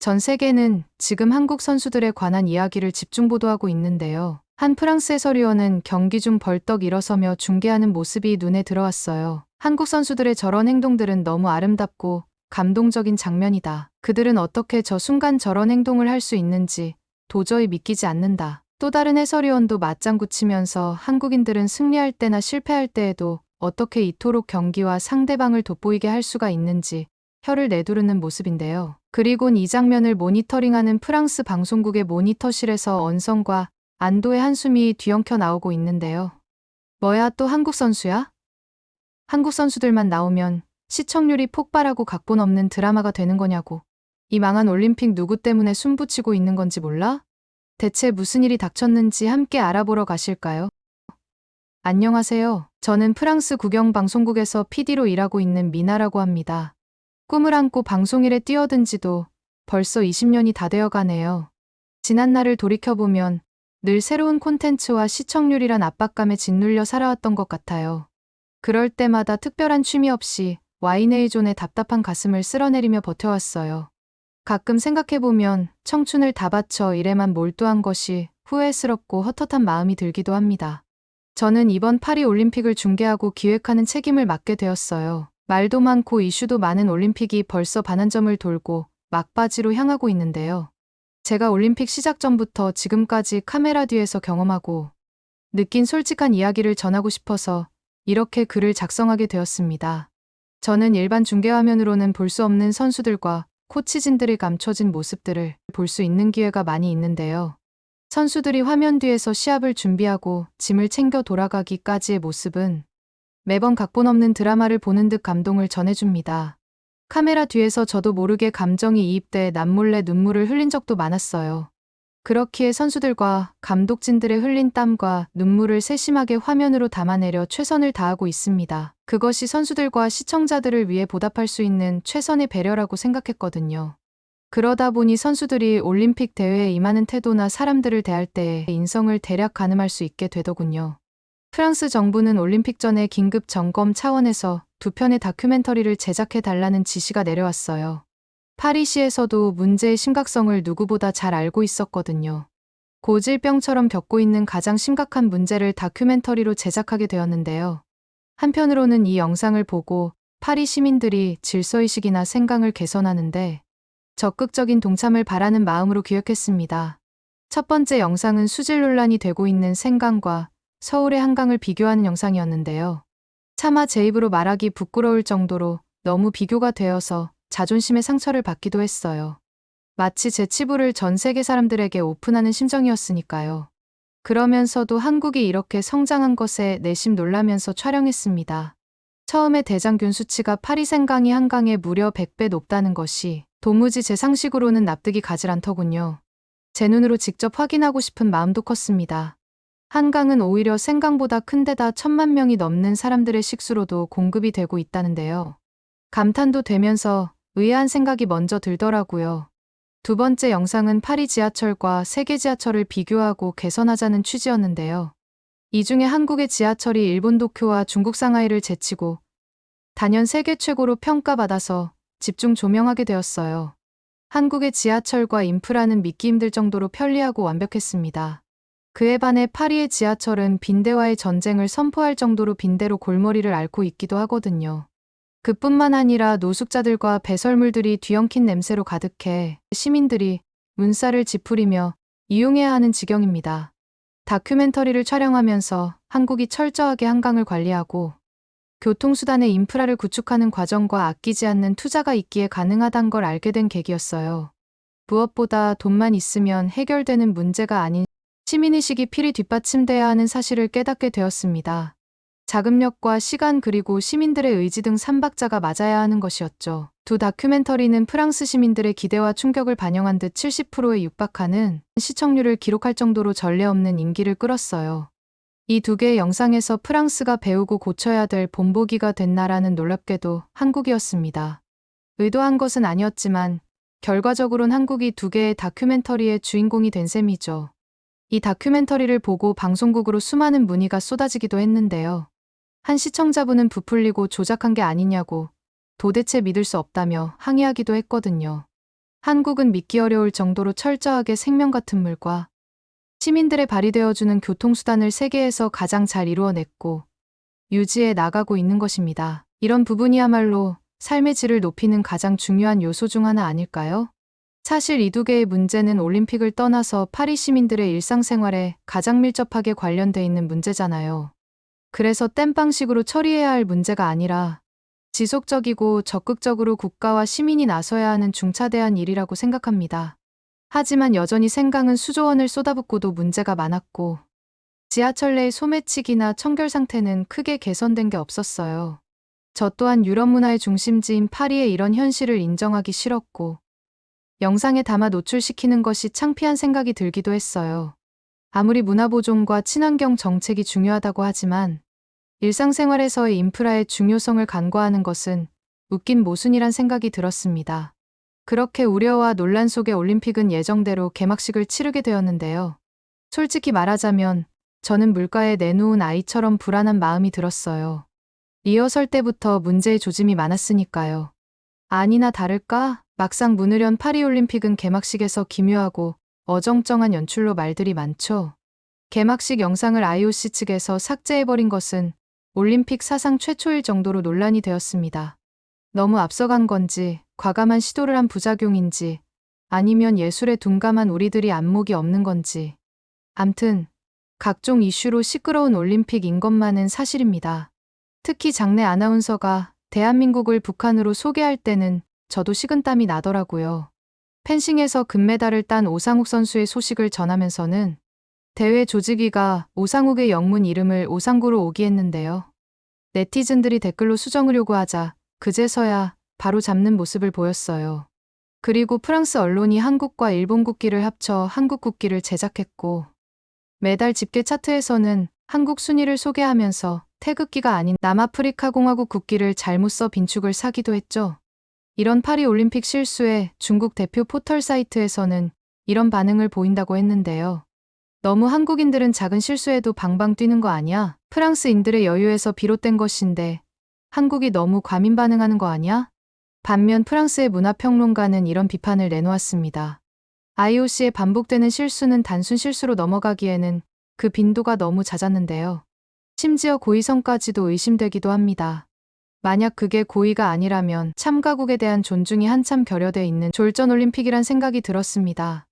전 세계는 지금 한국 선수들에 관한 이야기를 집중 보도하고 있는데요. 한 프랑스 해설위원은 경기 중 벌떡 일어서며 중계하는 모습이 눈에 들어왔어요. 한국 선수들의 저런 행동들은 너무 아름답고 감동적인 장면이다. 그들은 어떻게 저 순간 저런 행동을 할 수 있는지 도저히 믿기지 않는다. 또 다른 해설위원도 맞장구 치면서 한국인들은 승리할 때나 실패할 때에도 어떻게 이토록 경기와 상대방을 돋보이게 할 수가 있는지 혀를 내두르는 모습인데요. 그리곤 이 장면을 모니터링하는 프랑스 방송국의 모니터실에서 언성과 안도의 한숨이 뒤엉켜 나오고 있는데요. 뭐야, 또 한국 선수야? 한국 선수들만 나오면 시청률이 폭발하고 각본 없는 드라마가 되는 거냐고. 이 망한 올림픽 누구 때문에 숨붙이고 있는 건지 몰라? 대체 무슨 일이 닥쳤는지 함께 알아보러 가실까요? 안녕하세요. 저는 프랑스 국영방송국에서 PD로 일하고 있는 미나라고 합니다. 꿈을 안고 방송일에 뛰어든 지도 벌써 20년이 다 되어 가네요. 지난 날을 돌이켜보면 늘 새로운 콘텐츠와 시청률이란 압박감에 짓눌려 살아왔던 것 같아요. 그럴 때마다 특별한 취미 없이 와인에이존의 답답한 가슴을 쓸어내리며 버텨왔어요. 가끔 생각해보면 청춘을 다 바쳐 일에만 몰두한 것이 후회스럽고 헛헛한 마음이 들기도 합니다. 저는 이번 파리 올림픽을 중계하고 기획하는 책임을 맡게 되었어요. 말도 많고 이슈도 많은 올림픽이 벌써 반환점을 돌고 막바지로 향하고 있는데요. 제가 올림픽 시작 전부터 지금까지 카메라 뒤에서 경험하고 느낀 솔직한 이야기를 전하고 싶어서 이렇게 글을 작성하게 되었습니다. 저는 일반 중계화면으로는 볼 수 없는 선수들과 코치진들이 감춰진 모습들을 볼 수 있는 기회가 많이 있는데요. 선수들이 화면 뒤에서 시합을 준비하고 짐을 챙겨 돌아가기까지의 모습은 매번 각본 없는 드라마를 보는 듯 감동을 전해줍니다. 카메라 뒤에서 저도 모르게 감정이 이입돼 남몰래 눈물을 흘린 적도 많았어요. 그렇기에 선수들과 감독진들의 흘린 땀과 눈물을 세심하게 화면으로 담아내려 최선을 다하고 있습니다. 그것이 선수들과 시청자들을 위해 보답할 수 있는 최선의 배려라고 생각했거든요. 그러다 보니 선수들이 올림픽 대회에 임하는 태도나 사람들을 대할 때의 인성을 대략 가늠할 수 있게 되더군요. 프랑스 정부는 올림픽 전에 긴급 점검 차원에서 2편의 다큐멘터리를 제작해 달라는 지시가 내려왔어요. 파리시에서도 문제의 심각성을 누구보다 잘 알고 있었거든요. 고질병처럼 겪고 있는 가장 심각한 문제를 다큐멘터리로 제작하게 되었는데요. 한편으로는 이 영상을 보고 파리 시민들이 질서의식이나 생강을 개선하는데 적극적인 동참을 바라는 마음으로 기획했습니다. 첫 번째 영상은 수질 논란이 되고 있는 생강과 서울의 한강을 비교하는 영상이었는데요. 차마 제 입으로 말하기 부끄러울 정도로 너무 비교가 되어서 자존심의 상처를 받기도 했어요. 마치 제 치부를 전 세계 사람들에게 오픈하는 심정이었으니까요. 그러면서도 한국이 이렇게 성장한 것에 내심 놀라면서 촬영했습니다. 처음에 대장균 수치가 파리 생강이 한강에 무려 100배 높다는 것이 도무지 제 상식으로는 납득이 가질 않더군요. 제 눈으로 직접 확인하고 싶은 마음도 컸습니다. 한강은 오히려 생강보다 큰 데다 1000만 명이 넘는 사람들의 식수로도 공급이 되고 있다는데요. 감탄도 되면서 의아한 생각이 먼저 들더라고요. 두 번째 영상은 파리 지하철과 세계 지하철을 비교하고 개선하자는 취지였는데요. 이 중에 한국의 지하철이 일본 도쿄와 중국 상하이를 제치고 단연 세계 최고로 평가받아서 집중 조명하게 되었어요. 한국의 지하철과 인프라는 믿기 힘들 정도로 편리하고 완벽했습니다. 그에 반해 파리의 지하철은 빈대와의 전쟁을 선포할 정도로 빈대로 골머리를 앓고 있기도 하거든요. 그뿐만 아니라 노숙자들과 배설물들이 뒤엉킨 냄새로 가득해 시민들이 문살을 찌푸리며 이용해야 하는 지경입니다. 다큐멘터리를 촬영하면서 한국이 철저하게 한강을 관리하고 교통수단의 인프라를 구축하는 과정과 아끼지 않는 투자가 있기에 가능하단 걸 알게 된 계기였어요. 무엇보다 돈만 있으면 해결되는 문제가 아닌 시민의식이 필히 뒷받침돼야 하는 사실을 깨닫게 되었습니다. 자금력과 시간 그리고 시민들의 의지 등 3박자가 맞아야 하는 것이었죠. 두 다큐멘터리는 프랑스 시민들의 기대와 충격을 반영한 듯 70%에 육박하는 시청률을 기록할 정도로 전례 없는 인기를 끌었어요. 이 두 개의 영상에서 프랑스가 배우고 고쳐야 될 본보기가 된 나라는 놀랍게도 한국이었습니다. 의도한 것은 아니었지만 결과적으로는 한국이 두 개의 다큐멘터리의 주인공이 된 셈이죠. 이 다큐멘터리를 보고 방송국으로 수많은 문의가 쏟아지기도 했는데요. 한 시청자분은 부풀리고 조작한 게 아니냐고 도대체 믿을 수 없다며 항의하기도 했거든요. 한국은 믿기 어려울 정도로 철저하게 생명 같은 물과 시민들의 발이 되어주는 교통수단을 세계에서 가장 잘 이루어냈고 유지해 나가고 있는 것입니다. 이런 부분이야말로 삶의 질을 높이는 가장 중요한 요소 중 하나 아닐까요? 사실 이 두 개의 문제는 올림픽을 떠나서 파리 시민들의 일상생활에 가장 밀접하게 관련돼 있는 문제잖아요. 그래서 땜빵식으로 처리해야 할 문제가 아니라 지속적이고 적극적으로 국가와 시민이 나서야 하는 중차대한 일이라고 생각합니다. 하지만 여전히 생강은 수조 원을 쏟아붓고도 문제가 많았고 지하철 내의 소매치기나 청결 상태는 크게 개선된 게 없었어요. 저 또한 유럽 문화의 중심지인 파리의 이런 현실을 인정하기 싫었고 영상에 담아 노출시키는 것이 창피한 생각이 들기도 했어요. 아무리 문화보존과 친환경 정책이 중요하다고 하지만 일상생활에서의 인프라의 중요성을 간과하는 것은 웃긴 모순이란 생각이 들었습니다. 그렇게 우려와 논란 속에 올림픽은 예정대로 개막식을 치르게 되었는데요. 솔직히 말하자면 저는 물가에 내놓은 아이처럼 불안한 마음이 들었어요. 리허설 때부터 문제의 조짐이 많았으니까요. 아니나 다를까 막상 문을 연 파리올림픽은 개막식에서 기묘하고 어정쩡한 연출로 말들이 많죠. 개막식 영상을 IOC 측에서 삭제해버린 것은 올림픽 사상 최초일 정도로 논란이 되었습니다. 너무 앞서간 건지 과감한 시도를 한 부작용인지 아니면 예술에 둔감한 우리들이 안목이 없는 건지 암튼 각종 이슈로 시끄러운 올림픽인 것만은 사실입니다. 특히 장내 아나운서가 대한민국을 북한으로 소개할 때는 저도 식은땀이 나더라고요. 펜싱에서 금메달을 딴 오상욱 선수의 소식을 전하면서는 대회 조직위가 오상욱의 영문 이름을 오상구로 오기했는데요. 네티즌들이 댓글로 수정을 요구하자 그제서야 바로 잡는 모습을 보였어요. 그리고 프랑스 언론이 한국과 일본 국기를 합쳐 한국 국기를 제작했고 메달 집계 차트에서는 한국 순위를 소개하면서 태극기가 아닌 남아프리카 공화국 국기를 잘못 써 빈축을 사기도 했죠. 이런 파리 올림픽 실수에 중국 대표 포털 사이트에서는 이런 반응을 보인다고 했는데요. 너무 한국인들은 작은 실수에도 방방 뛰는 거 아니야? 프랑스인들의 여유에서 비롯된 것인데 한국이 너무 과민 반응하는 거 아니야? 반면 프랑스의 문화평론가는 이런 비판을 내놓았습니다. IOC의 반복되는 실수는 단순 실수로 넘어가기에는 그 빈도가 너무 잦았는데요. 심지어 고의성까지도 의심되기도 합니다. 만약 그게 고의가 아니라면 참가국에 대한 존중이 한참 결여돼 있는 졸전올림픽이란 생각이 들었습니다.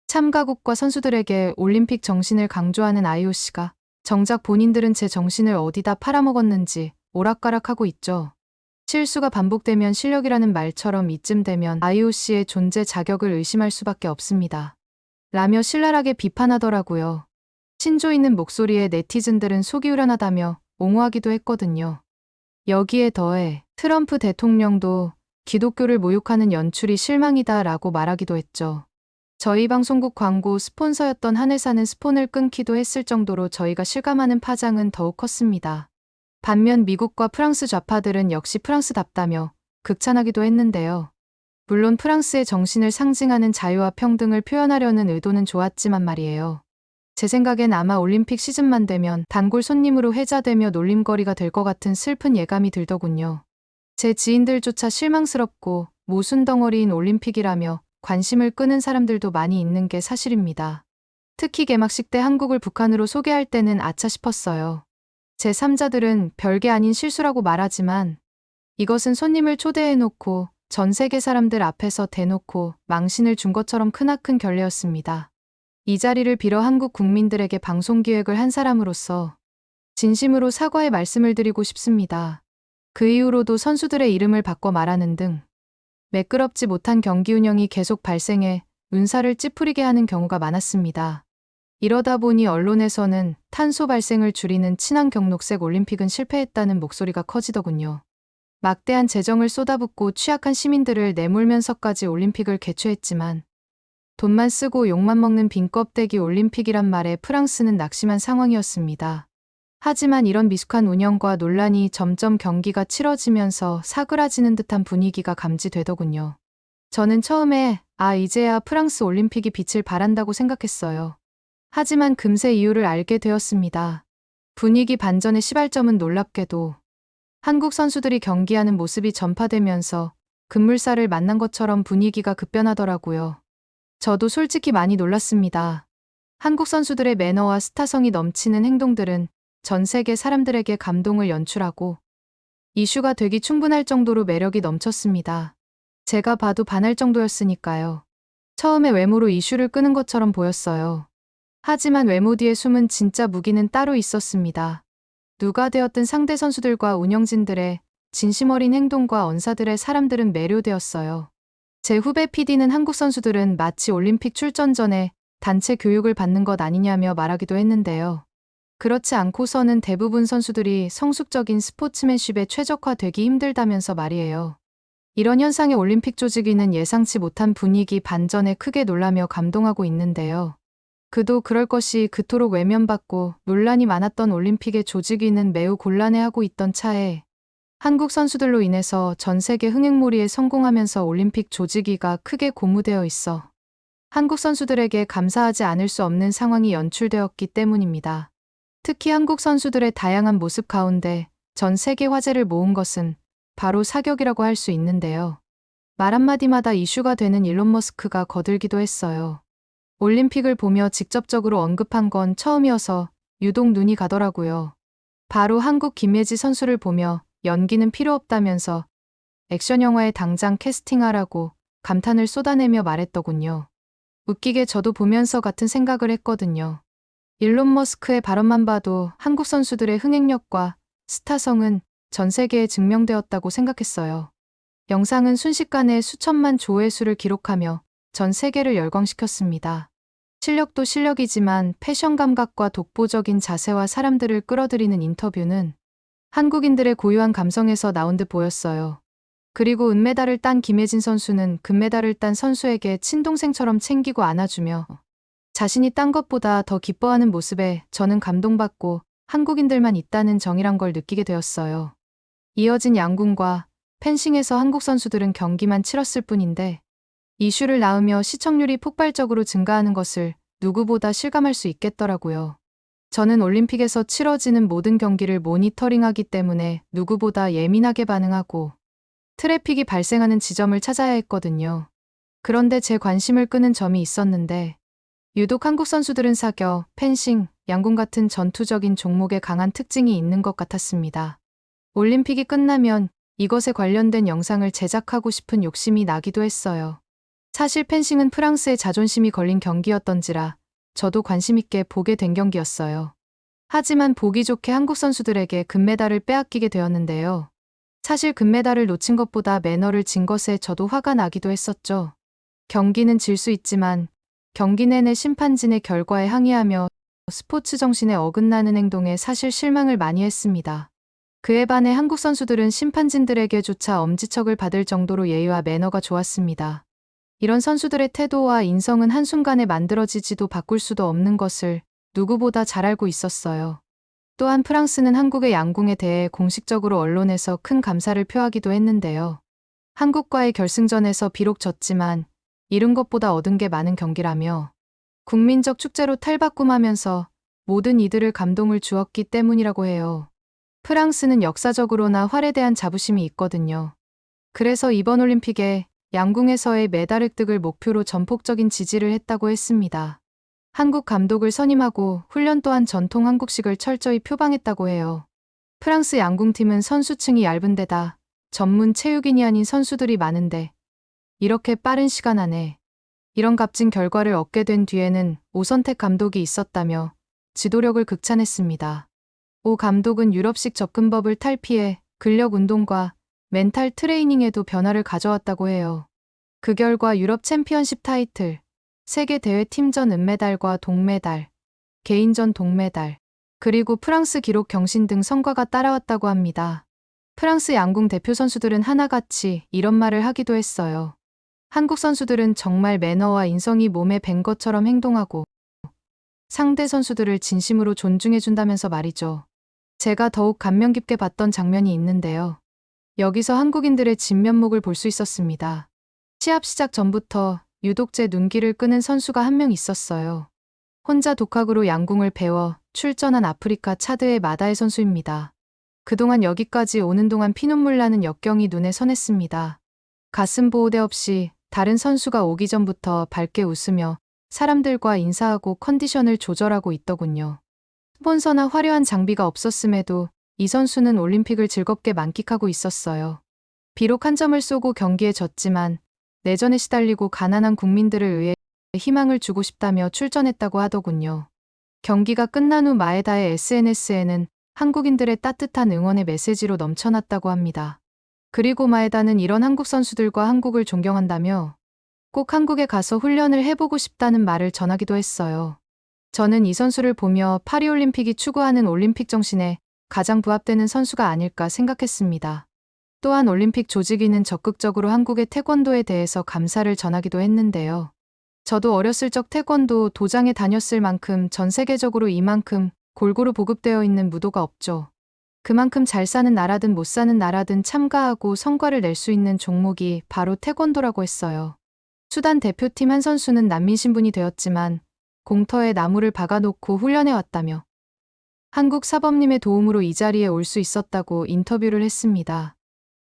참가국과 선수들에게 올림픽 정신을 강조하는 IOC가 정작 본인들은 제 정신을 어디다 팔아먹었는지 오락가락하고 있죠. 실수가 반복되면 실력이라는 말처럼 이쯤 되면 IOC의 존재 자격을 의심할 수밖에 없습니다. 라며 신랄하게 비판하더라고요. 신조 있는 목소리에 네티즌들은 속이 후련하다며 옹호하기도 했거든요. 여기에 더해 트럼프 대통령도 기독교를 모욕하는 연출이 실망이다 라고 말하기도 했죠. 저희 방송국 광고 스폰서였던 한 회사는 스폰을 끊기도 했을 정도로 저희가 실감하는 파장은 더욱 컸습니다. 반면 미국과 프랑스 좌파들은 역시 프랑스답다며 극찬하기도 했는데요. 물론 프랑스의 정신을 상징하는 자유와 평등을 표현하려는 의도는 좋았지만 말이에요. 제 생각엔 아마 올림픽 시즌만 되면 단골 손님으로 회자되며 놀림거리가 될 것 같은 슬픈 예감이 들더군요. 제 지인들조차 실망스럽고 모순 덩어리인 올림픽이라며 관심을 끄는 사람들도 많이 있는 게 사실입니다. 특히 개막식 때 한국을 북한으로 소개할 때는 아차 싶었어요. 제3자들은 별게 아닌 실수라고 말하지만 이것은 손님을 초대해놓고 전 세계 사람들 앞에서 대놓고 망신을 준 것처럼 크나큰 결례였습니다. 이 자리를 빌어 한국 국민들에게 방송 기획을 한 사람으로서 진심으로 사과의 말씀을 드리고 싶습니다. 그 이후로도 선수들의 이름을 바꿔 말하는 등 매끄럽지 못한 경기 운영이 계속 발생해 운사를 찌푸리게 하는 경우가 많았습니다. 이러다 보니 언론에서는 탄소 발생을 줄이는 친환경 녹색 올림픽은 실패했다는 목소리가 커지더군요. 막대한 재정을 쏟아붓고 취약한 시민들을 내몰면서까지 올림픽을 개최했지만 돈만 쓰고 욕만 먹는 빈 껍데기 올림픽이란 말에 프랑스는 낙심한 상황이었습니다. 하지만 이런 미숙한 운영과 논란이 점점 경기가 치러지면서 사그라지는 듯한 분위기가 감지되더군요. 저는 처음에 이제야 프랑스 올림픽이 빛을 발한다고 생각했어요. 하지만 금세 이유를 알게 되었습니다. 분위기 반전의 시발점은 놀랍게도 한국 선수들이 경기하는 모습이 전파되면서 급물살을 만난 것처럼 분위기가 급변하더라고요. 저도 솔직히 많이 놀랐습니다. 한국 선수들의 매너와 스타성이 넘치는 행동들은 전 세계 사람들에게 감동을 연출하고 이슈가 되기 충분할 정도로 매력이 넘쳤습니다. 제가 봐도 반할 정도였으니까요. 처음에 외모로 이슈를 끄는 것처럼 보였어요. 하지만 외모 뒤에 숨은 진짜 무기는 따로 있었습니다. 누가 되었든 상대 선수들과 운영진들의 진심 어린 행동과 언사들에 사람들은 매료되었어요. 제 후배 PD는 한국 선수들은 마치 올림픽 출전 전에 단체 교육을 받는 것 아니냐며 말하기도 했는데요. 그렇지 않고서는 대부분 선수들이 성숙적인 스포츠맨십에 최적화되기 힘들다면서 말이에요. 이런 현상에 올림픽 조직위는 예상치 못한 분위기 반전에 크게 놀라며 감동하고 있는데요. 그도 그럴 것이 그토록 외면받고 논란이 많았던 올림픽의 조직위는 매우 곤란해하고 있던 차에 한국 선수들로 인해서 전 세계 흥행몰이에 성공하면서 올림픽 조직위가 크게 고무되어 있어 한국 선수들에게 감사하지 않을 수 없는 상황이 연출되었기 때문입니다. 특히 한국 선수들의 다양한 모습 가운데 전 세계 화제를 모은 것은 바로 사격이라고 할 수 있는데요. 말 한마디마다 이슈가 되는 일론 머스크가 거들기도 했어요. 올림픽을 보며 직접적으로 언급한 건 처음이어서 유독 눈이 가더라고요. 바로 한국 김예지 선수를 보며 연기는 필요 없다면서 액션 영화에 당장 캐스팅하라고 감탄을 쏟아내며 말했더군요. 웃기게 저도 보면서 같은 생각을 했거든요. 일론 머스크의 발언만 봐도 한국 선수들의 흥행력과 스타성은 전 세계에 증명되었다고 생각했어요. 영상은 순식간에 수천만 조회수를 기록하며 전 세계를 열광시켰습니다. 실력도 실력이지만 패션 감각과 독보적인 자세와 사람들을 끌어들이는 인터뷰는 한국인들의 고유한 감성에서 나온 듯 보였어요. 그리고 은메달을 딴 김혜진 선수는 금메달을 딴 선수에게 친동생처럼 챙기고 안아주며 자신이 딴 것보다 더 기뻐하는 모습에 저는 감동받고 한국인들만 있다는 정이란 걸 느끼게 되었어요. 이어진 양궁과 펜싱에서 한국 선수들은 경기만 치렀을 뿐인데 이슈를 낳으며 시청률이 폭발적으로 증가하는 것을 누구보다 실감할 수 있겠더라고요. 저는 올림픽에서 치러지는 모든 경기를 모니터링하기 때문에 누구보다 예민하게 반응하고 트래픽이 발생하는 지점을 찾아야 했거든요. 그런데 제 관심을 끄는 점이 있었는데 유독 한국 선수들은 사격, 펜싱, 양궁 같은 전투적인 종목에 강한 특징이 있는 것 같았습니다. 올림픽이 끝나면 이것에 관련된 영상을 제작하고 싶은 욕심이 나기도 했어요. 사실 펜싱은 프랑스의 자존심이 걸린 경기였던지라 저도 관심 있게 보게 된 경기였어요. 하지만 보기 좋게 한국 선수들에게 금메달을 빼앗기게 되었는데요. 사실 금메달을 놓친 것보다 매너를 진 것에 저도 화가 나기도 했었죠. 경기는 질 수 있지만 경기 내내 심판진의 결과에 항의하며 스포츠 정신에 어긋나는 행동에 사실 실망을 많이 했습니다. 그에 반해 한국 선수들은 심판진들에게조차 엄지척을 받을 정도로 예의와 매너가 좋았습니다. 이런 선수들의 태도와 인성은 한순간에 만들어지지도 바꿀 수도 없는 것을 누구보다 잘 알고 있었어요. 또한 프랑스는 한국의 양궁에 대해 공식적으로 언론에서 큰 감사를 표하기도 했는데요. 한국과의 결승전에서 비록 졌지만 잃은 것보다 얻은 게 많은 경기라며 국민적 축제로 탈바꿈하면서 모든 이들을 감동을 주었기 때문이라고 해요. 프랑스는 역사적으로나 활에 대한 자부심이 있거든요. 그래서 이번 올림픽에 양궁에서의 메달 획득을 목표로 전폭적인 지지를 했다고 했습니다. 한국 감독을 선임하고 훈련 또한 전통 한국식을 철저히 표방했다고 해요. 프랑스 양궁팀은 선수층이 얇은 데다 전문 체육인이 아닌 선수들이 많은데 이렇게 빠른 시간 안에 이런 값진 결과를 얻게 된 뒤에는 오선택 감독이 있었다며 지도력을 극찬했습니다. 오 감독은 유럽식 접근법을 탈피해 근력 운동과 멘탈 트레이닝에도 변화를 가져왔다고 해요. 그 결과 유럽 챔피언십 타이틀, 세계 대회 팀전 은메달과 동메달, 개인전 동메달, 그리고 프랑스 기록 경신 등 성과가 따라왔다고 합니다. 프랑스 양궁 대표 선수들은 하나같이 이런 말을 하기도 했어요. 한국 선수들은 정말 매너와 인성이 몸에 밴 것처럼 행동하고 상대 선수들을 진심으로 존중해준다면서 말이죠. 제가 더욱 감명 깊게 봤던 장면이 있는데요. 여기서 한국인들의 진면목을 볼 수 있었습니다. 시합 시작 전부터 유독 제 눈길을 끄는 선수가 한 명 있었어요. 혼자 독학으로 양궁을 배워 출전한 아프리카 차드의 마다에 선수입니다. 그동안 여기까지 오는 동안 피눈물 나는 역경이 눈에 선했습니다. 가슴 보호대 없이 다른 선수가 오기 전부터 밝게 웃으며 사람들과 인사하고 컨디션을 조절하고 있더군요. 스폰서나 화려한 장비가 없었음에도 이 선수는 올림픽을 즐겁게 만끽하고 있었어요. 비록 한 점을 쏘고 경기에 졌지만 내전에 시달리고 가난한 국민들을 위해 희망을 주고 싶다며 출전했다고 하더군요. 경기가 끝난 후 마에다의 SNS에는 한국인들의 따뜻한 응원의 메시지로 넘쳐났다고 합니다. 그리고 마에다는 이런 한국 선수들과 한국을 존경한다며 꼭 한국에 가서 훈련을 해보고 싶다는 말을 전하기도 했어요. 저는 이 선수를 보며 파리올림픽이 추구하는 올림픽 정신에 가장 부합되는 선수가 아닐까 생각했습니다. 또한 올림픽 조직위는 적극적으로 한국의 태권도에 대해서 감사를 전하기도 했는데요. 저도 어렸을 적 태권도 도장에 다녔을 만큼 전 세계적으로 이만큼 골고루 보급되어 있는 무도가 없죠. 그만큼 잘 사는 나라든 못 사는 나라든 참가하고 성과를 낼 수 있는 종목이 바로 태권도라고 했어요. 수단 대표팀 한 선수는 난민 신분이 되었지만 공터에 나무를 박아놓고 훈련해 왔다며 한국 사범님의 도움으로 이 자리에 올 수 있었다고 인터뷰를 했습니다.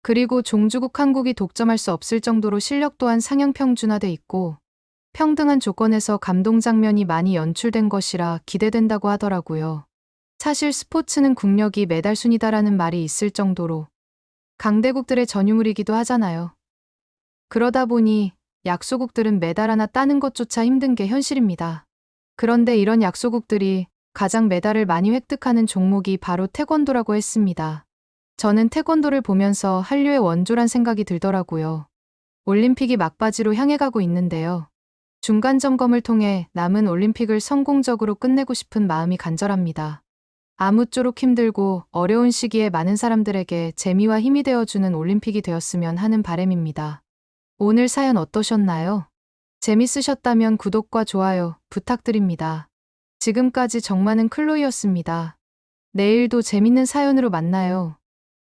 그리고 종주국 한국이 독점할 수 없을 정도로 실력 또한 상향 평준화돼 있고 평등한 조건에서 감동 장면이 많이 연출된 것이라 기대된다고 하더라고요. 사실 스포츠는 국력이 메달 순이다라는 말이 있을 정도로 강대국들의 전유물이기도 하잖아요. 그러다 보니 약소국들은 메달 하나 따는 것조차 힘든 게 현실입니다. 그런데 이런 약소국들이 가장 메달을 많이 획득하는 종목이 바로 태권도라고 했습니다. 저는 태권도를 보면서 한류의 원조란 생각이 들더라고요. 올림픽이 막바지로 향해 가고 있는데요. 중간 점검을 통해 남은 올림픽을 성공적으로 끝내고 싶은 마음이 간절합니다. 아무쪼록 힘들고 어려운 시기에 많은 사람들에게 재미와 힘이 되어주는 올림픽이 되었으면 하는 바람입니다. 오늘 사연 어떠셨나요? 재밌으셨다면 구독과 좋아요 부탁드립니다. 지금까지 정많은 클로이였습니다. 내일도 재밌는 사연으로 만나요.